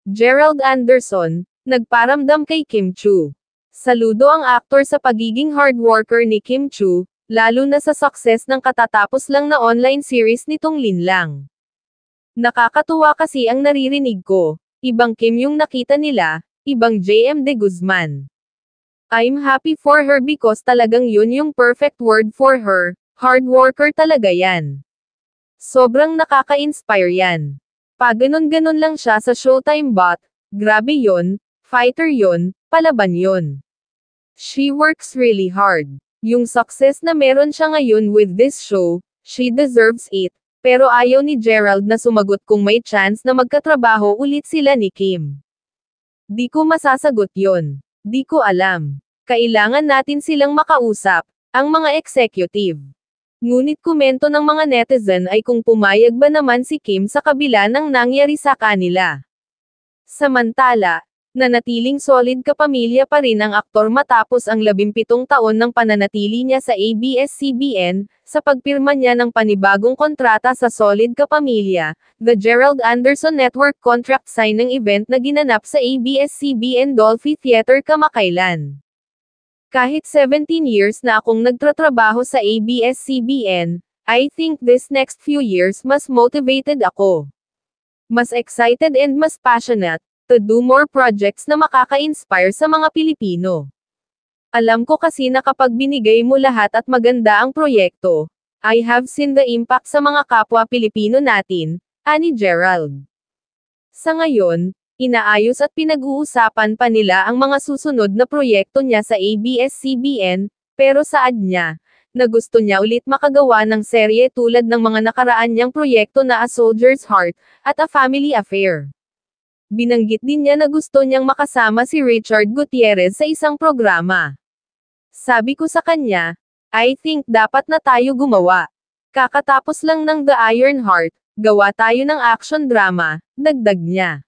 Gerald Anderson, nagparamdam kay Kim Chu. Saludo ang aktor sa pagiging hard worker ni Kim Chu, lalo na sa success ng katatapos lang na online series nitong Linlang. Nakakatuwa kasi ang naririnig ko. Ibang Kim yung nakita nila, ibang JM De Guzman. I'm happy for her because talagang yun yung perfect word for her, hard worker talaga yan. Sobrang nakaka-inspire yan. Pag ganon-ganon lang siya sa Showtime bot, grabe yun, fighter yun, palaban yun. She works really hard. Yung success na meron siya ngayon with this show, she deserves it. Pero ayaw ni Gerald na sumagot kung may chance na magkatrabaho ulit sila ni Kim. Di ko masasagot yon. Di ko alam. Kailangan natin silang makausap, ang mga executive. Ngunit komento ng mga netizen ay kung pumayag ba naman si Kim sa kabila ng nangyari sa kanila. Samantala, nanatiling solid kapamilya pa rin ang aktor matapos ang 17 taon ng pananatili niya sa ABS-CBN, sa pagpirma niya ng panibagong kontrata sa Solid Kapamilya, the Gerald Anderson Network contract signing event na ginanap sa ABS-CBN Dolphy Theater kamakailan. Kahit 17 years na akong nagtatrabaho sa ABS-CBN, I think this next few years mas motivated ako. Mas excited and mas passionate to do more projects na makaka-inspire sa mga Pilipino. Alam ko kasi na kapag binigay mo lahat at maganda ang proyekto, I have seen the impact sa mga kapwa Pilipino natin, ani Gerald. Sa ngayon, inaayos at pinag-uusapan pa nila ang mga susunod na proyekto niya sa ABS-CBN, pero saad niya, na gusto niya ulit makagawa ng serye tulad ng mga nakaraan niyang proyekto na A Soldier's Heart, at A Family Affair. Binanggit din niya na gusto niyang makasama si Richard Gutierrez sa isang programa. Sabi ko sa kanya, I think dapat na tayo gumawa. Kakatapos lang ng The Iron Heart, gawa tayo ng action drama, dagdag niya.